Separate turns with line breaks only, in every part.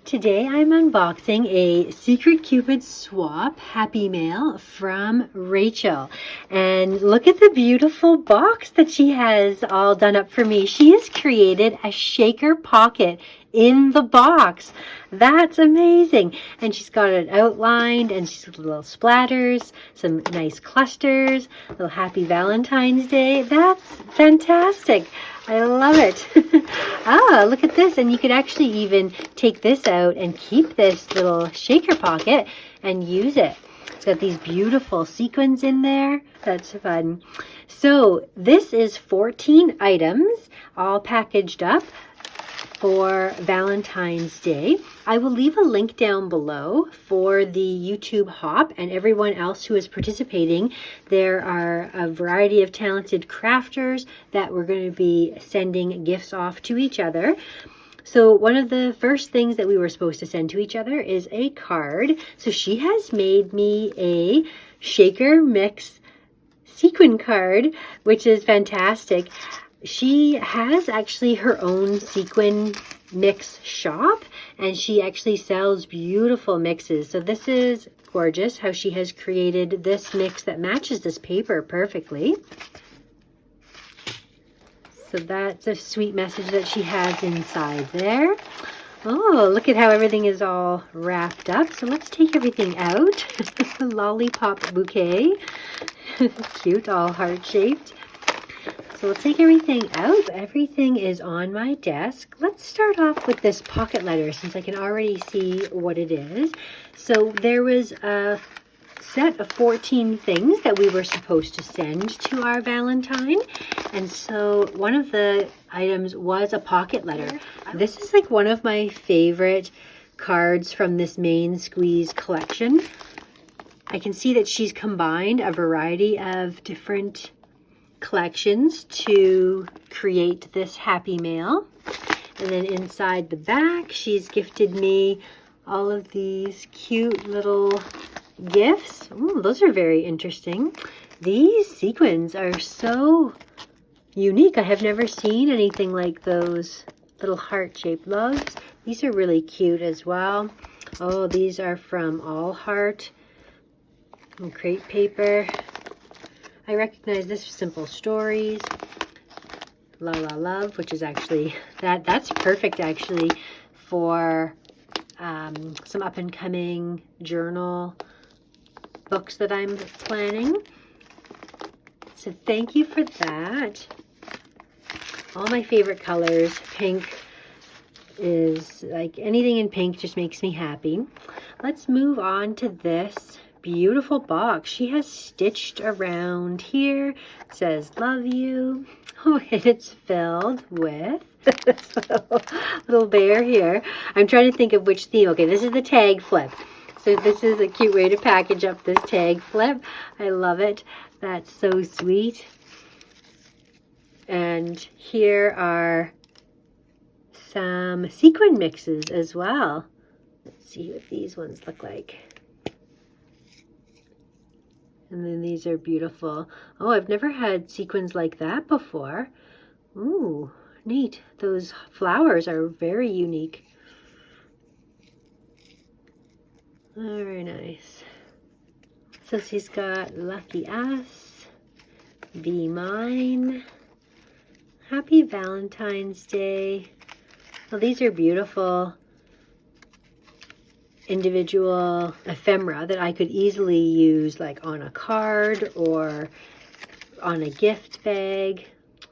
Today I'm unboxing a Secret Cupid Swap Happy Mail from Rachel. And look at the beautiful box that she has all done up for me. She has created a shaker pocket in the box. That's amazing. And she's got it outlined and she's got little splatters, some nice clusters, little happy Valentine's Day. That's fantastic. I love it. Ah, look at this. And you could actually even take this out and keep this little shaker pocket and use it. It's got these beautiful sequins in there. That's fun. So this is 14 items all packaged up for Valentine's Day. I will leave a link down below for the YouTube hop and everyone else who is participating. There are a variety of talented crafters that we're going to be sending gifts off to each other. So one of the first things that we were supposed to send to each other is a card. So she has made me a shaker mix sequin card, which is fantastic. She has actually her own sequin mix shop, and she actually sells beautiful mixes. So this is gorgeous how she has created this mix that matches this paper perfectly. So that's a sweet message that she has inside there. Oh, look at how everything is all wrapped up. So let's take everything out. Lollipop bouquet. Cute, all heart-shaped. So we'll take everything out. Everything is on my desk. Let's start off with this pocket letter since I can already see what it is. So there was a set of 14 things that we were supposed to send to our Valentine. And so one of the items was a pocket letter. This is like one of my favorite cards from this main squeeze collection. I can see that she's combined a variety of different collections to create this happy mail. And then inside the back, she's gifted me all of these cute little gifts. Ooh, those are very interesting. These sequins are so unique. I have never seen anything like those little heart-shaped loves. These are really cute as well. Oh, these are from All Heart and crepe paper. I recognize this Simple Stories, La La Love, which is actually, that's perfect actually for some up-and-coming journal books that I'm planning. So thank you for that. All my favorite colors. Pink is like anything in pink just makes me happy. Let's move on to this beautiful box. She has stitched around here. It says love you. Oh, and it's filled with this little bear here. I'm trying to think of which theme. Okay, this is the tag flip. So this is a cute way to package up this tag flip. I love it. That's so sweet. And here are some sequin mixes as well. Let's see what these ones look like. And then these are beautiful. Oh, I've never had sequins like that before. Ooh, neat. Those flowers are very unique. Very nice. So she's got Lucky Us, Be Mine, Happy Valentine's Day. Well, these are beautiful individual ephemera that I could easily use like on a card or on a gift bag.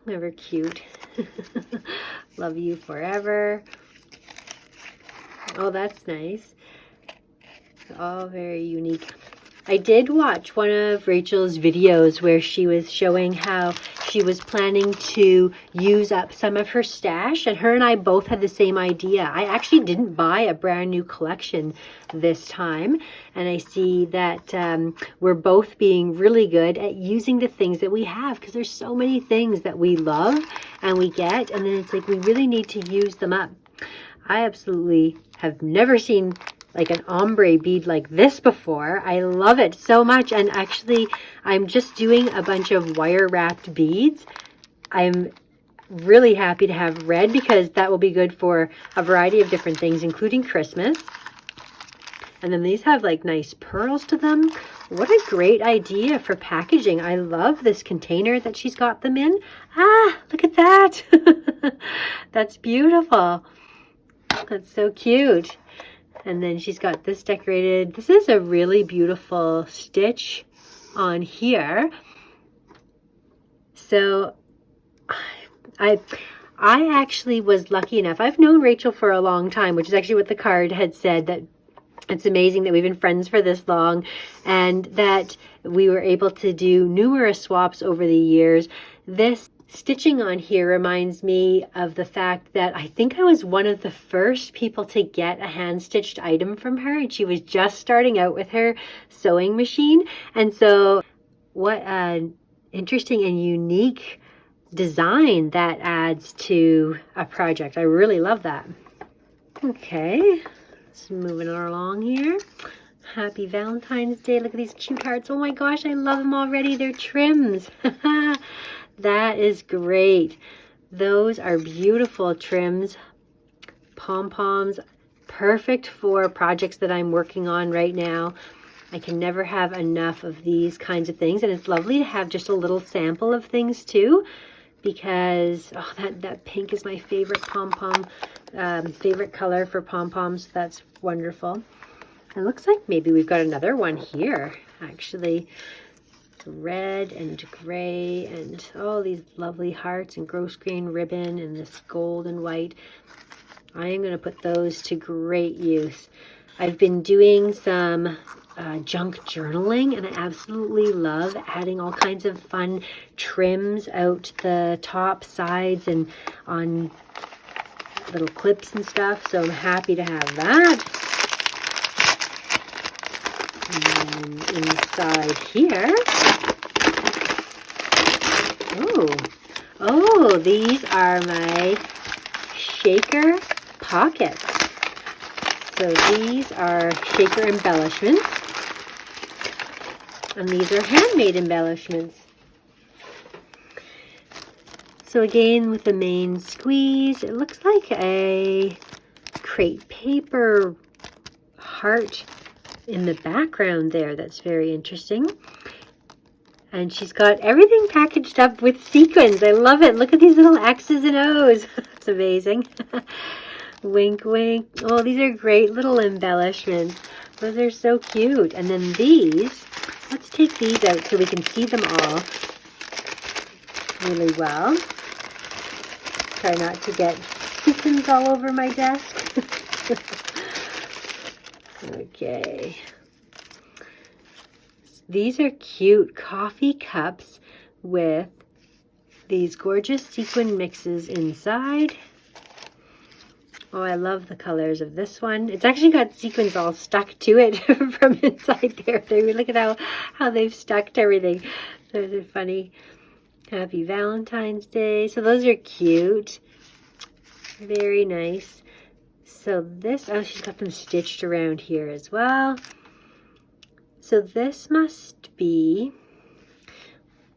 They're cute. Love you forever. Oh, that's nice. All very unique. I did watch one of Rachel's videos where she was showing how she was planning to use up some of her stash, and her and I both had the same idea. I actually didn't buy a brand new collection this time, and I see that we're both being really good at using the things that we have, because there's so many things that we love and we get, and then it's like we really need to use them up. I absolutely have never seen like an ombre bead like this before. I love it so much. And actually, I'm just doing a bunch of wire wrapped beads. I'm really happy to have red because that will be good for a variety of different things, including Christmas. And then these have like nice pearls to them. What a great idea for packaging. I love this container that she's got them in. Ah, look at that. That's beautiful. That's so cute. And then she's got this decorated. This is a really beautiful stitch on here. So I actually was lucky enough. I've known Rachel for a long time, which is actually what the card had said, that it's amazing that we've been friends for this long and that we were able to do numerous swaps over the years. This stitching on here reminds me of the fact that I think I was one of the first people to get a hand-stitched item from her, and she was just starting out with her sewing machine. And so what an interesting and unique design that adds to a project. I really love that. Okay. Moving along here. Happy Valentine's Day. Look at these cute hearts. Oh my gosh, I love them already. They're trims. That is great. Those are beautiful trims. Pom-poms. Perfect for projects that I'm working on right now. I can never have enough of these kinds of things. And it's lovely to have just a little sample of things too, because oh, that pink is my favorite pom-pom, favorite color for pom-poms. That's wonderful. It looks like maybe we've got another one here, actually. Red and gray and all these lovely hearts and gross grain ribbon and this gold and white. I am going to put those to great use. I've been doing some junk journaling, and I absolutely love adding all kinds of fun trims out the top, sides, and on little clips and stuff. So I'm happy to have that. And then inside here, oh, these are my shaker pockets. So these are shaker embellishments, and these are handmade embellishments. So again, with the main squeeze, it looks like a crepe paper heart in the background there. That's very interesting. And she's got everything packaged up with sequins. I love it. Look at these little X's and O's. That's amazing. Wink, wink. Oh, these are great little embellishments. Those are so cute. And then these, let's take these out so we can see them all really well. Try not to get sequins all over my desk. Okay. These are cute coffee cups with these gorgeous sequin mixes inside. Oh, I love the colors of this one. It's actually got sequins all stuck to it from inside there. Look at how they've stuck to everything. Those are funny. Happy Valentine's Day. So those are cute. Very nice. So this, oh, she's got them stitched around here as well. So this must be, I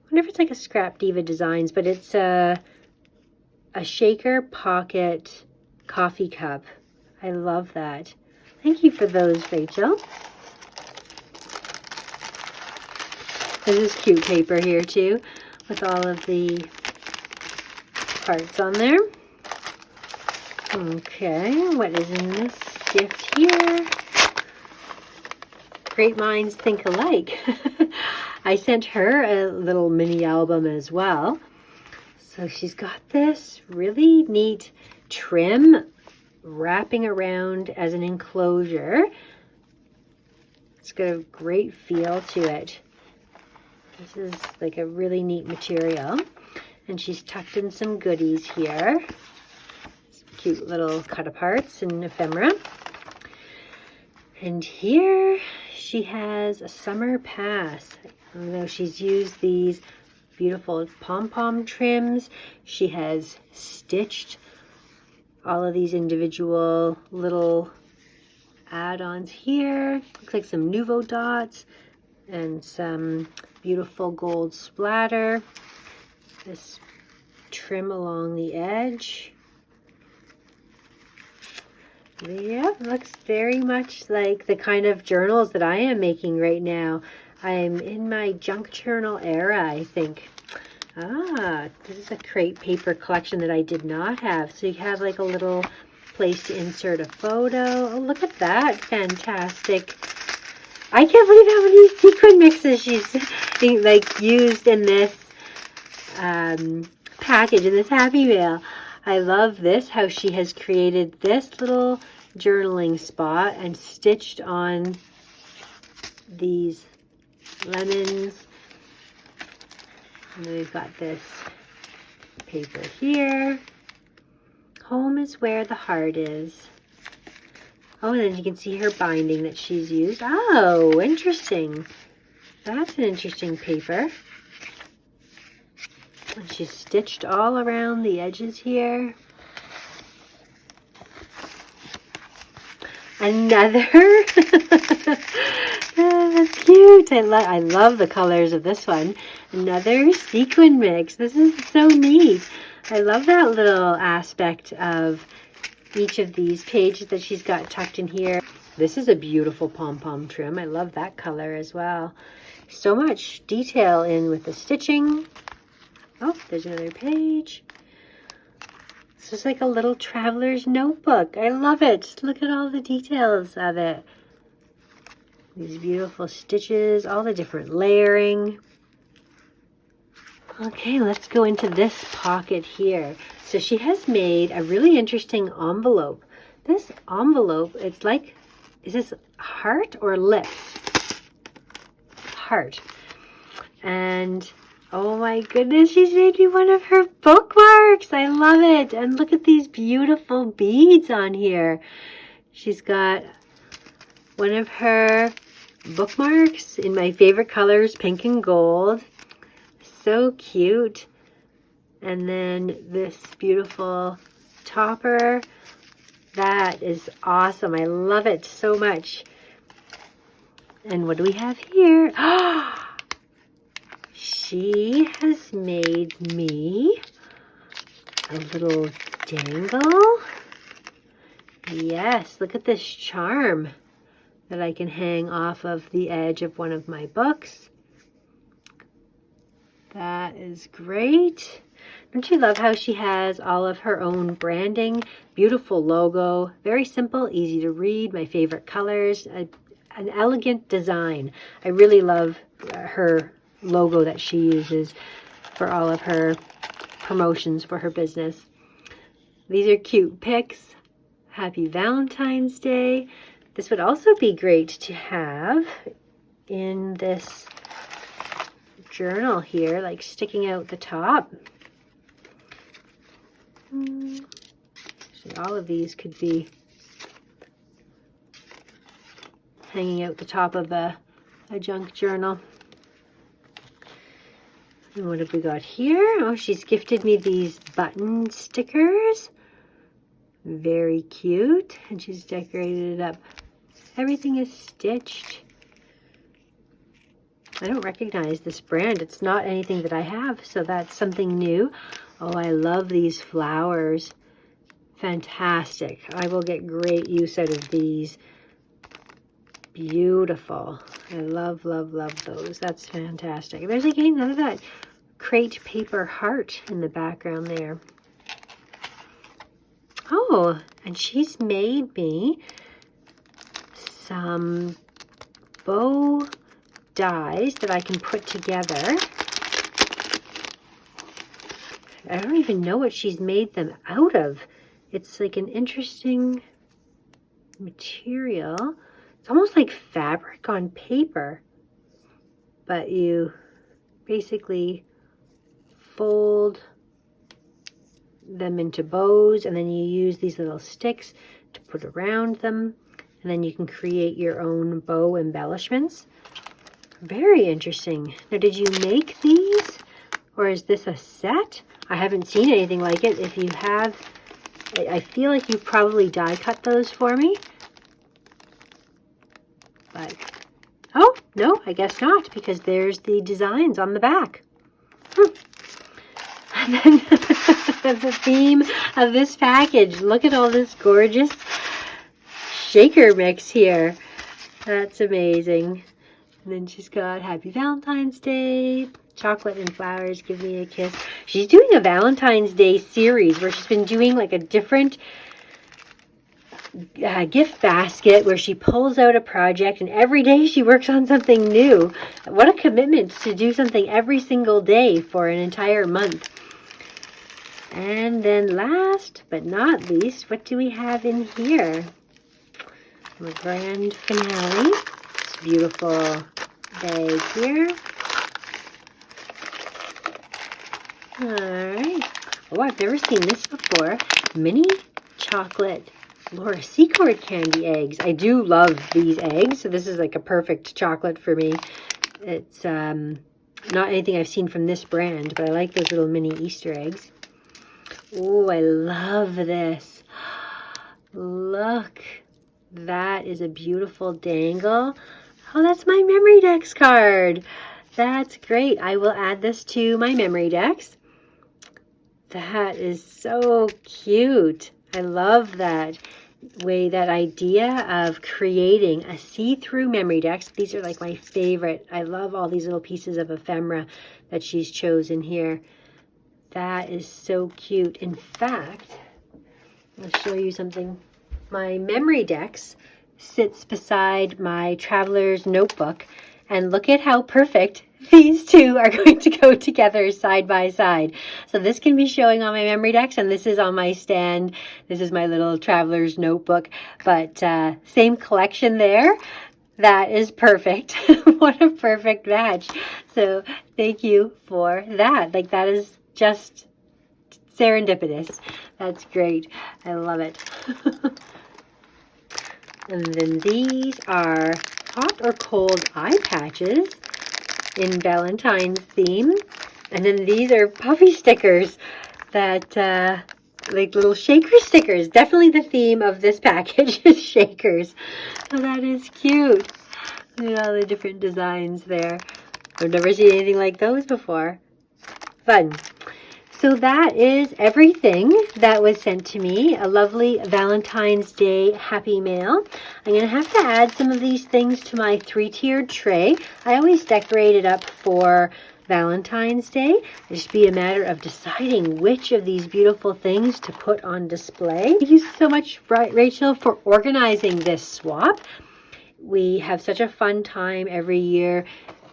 wonder if it's like a Scrap Diva Designs, but it's a shaker pocket coffee cup. I love that. Thank you for those, Rachel. This is cute paper here too, with all of the parts on there. Okay, what is in this gift here? Great minds think alike. I sent her a little mini album as well. So she's got this really neat trim wrapping around as an enclosure. It's got a great feel to it. This is like a really neat material. And she's tucked in some goodies here. Some cute little cut-aparts and ephemera. And here she has a summer pass. I know she's used these beautiful pom-pom trims. She has stitched all of these individual little add-ons here. Looks like some Nouveau dots and some beautiful gold splatter. This trim along the edge. Yep, looks very much like the kind of journals that I am making right now. I'm in my junk journal era, I think. This is a crepe paper collection that I did not have. So you have like a little place to insert a photo. Oh, look at that. Fantastic. I can't believe how many sequin mixes she's like used in this package, in this Happy Mail. I love this, how she has created this little journaling spot and stitched on these lemons. And then we've got this paper here. Home is where the heart is. Oh, and then you can see her binding that she's used. Oh, interesting. That's an interesting paper. And she's stitched all around the edges here. Another. Oh, that's cute. I love the colors of this one. Another sequin mix. This is so neat. I love that little aspect of each of these pages that she's got tucked in here. This is a beautiful pom-pom trim. I love that color as well. So much detail in with the stitching. Oh, there's another page. This is like a little traveler's notebook. I love it. Look at all the details of it. These beautiful stitches, all the different layering. Okay, let's go into this pocket here. So she has made a really interesting envelope. This envelope, it's like, is this heart or lips? Heart. And oh my goodness, she's made me one of her bookmarks. I love it. And look at these beautiful beads on here. She's got one of her bookmarks in my favorite colors, pink and gold. So cute. And then this beautiful topper. That is awesome. I love it so much. And what do we have here? She has made me a little dangle. Yes, look at this charm that I can hang off of the edge of one of my books. That is great. Don't you love how she has all of her own branding? Beautiful logo, very simple, easy to read, my favorite colors, an elegant design. I really love her logo that she uses for all of her promotions for her business. These are cute pics. Happy Valentine's Day. This would also be great to have in this journal here, like sticking out the top. So all of these could be hanging out the top of a junk journal. And what have we got here? Oh, she's gifted me these button stickers. Very cute. And she's decorated it up. Everything is stitched. I don't recognize this brand. It's not anything that I have, so that's something new. Oh, I love these flowers. Fantastic. I will get great use out of these. Beautiful. I love, love, love those. That's fantastic. There's again none of that crate paper heart in the background there. Oh, and she's made me some bow dies that I can put together. I don't even know what she's made them out of. It's like an interesting material. It's almost like fabric on paper, but you basically fold them into bows, and then you use these little sticks to put around them, and then you can create your own bow embellishments. Very interesting. Now, did you make these, or is this a set? I haven't seen anything like it. If you have, I feel like you probably die cut those for me. But, oh, no, I guess not, because there's the designs on the back. And then The theme of this package. Look at all this gorgeous shaker mix here. That's amazing. And then she's got Happy Valentine's Day, chocolate and flowers, give me a kiss. She's doing a Valentine's Day series where she's been doing like a different gift basket where she pulls out a project and every day she works on something new. What a commitment to do something every single day for an entire month. And then last but not least, what do we have in here? The grand finale. This beautiful bag here. Alright. Oh, I've never seen this before. Mini chocolate Laura Secord candy eggs. I do love these eggs, so this is like a perfect chocolate for me. It's not anything I've seen from this brand, but I like those little mini Easter eggs. Oh, I love this. Look, that is a beautiful dangle. Oh, that's my memory decks card. That's great. I will add this to my memory decks. That is so cute. I love that idea of creating a see-through memory decks. These are like my favorite. I love all these little pieces of ephemera that she's chosen here. That is so cute. In fact, I'll show you something. My memory decks sits beside my traveler's notebook, and look at how perfect these two are going to go together side by side. So this can be showing on my memory decks, and this is on my stand. This is my little traveler's notebook, but same collection there. That is perfect. What a perfect match. So thank you for that. Like, that is just serendipitous. That's great. I love it. And then these are hot or cold eye patches in Valentine's theme. And then these are puffy stickers that, like little shaker stickers. Definitely the theme of this package is shakers. So that is cute. Look at all the different designs there. I've never seen anything like those before. Fun. So that is everything that was sent to me. A lovely Valentine's Day happy mail. I'm going to have to add some of these things to my 3-tiered tray. I always decorate it up for Valentine's Day. It'll just be a matter of deciding which of these beautiful things to put on display. Thank you so much, Rachel, for organizing this swap. We have such a fun time every year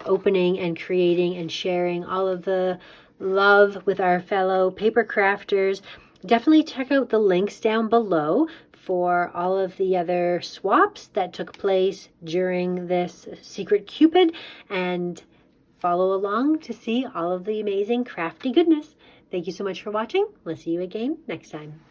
opening and creating and sharing all of the love with our fellow paper crafters. Definitely check out the links down below for all of the other swaps that took place during this Secret Cupid, and follow along to see all of the amazing crafty goodness. Thank you so much for watching. We'll see you again next time.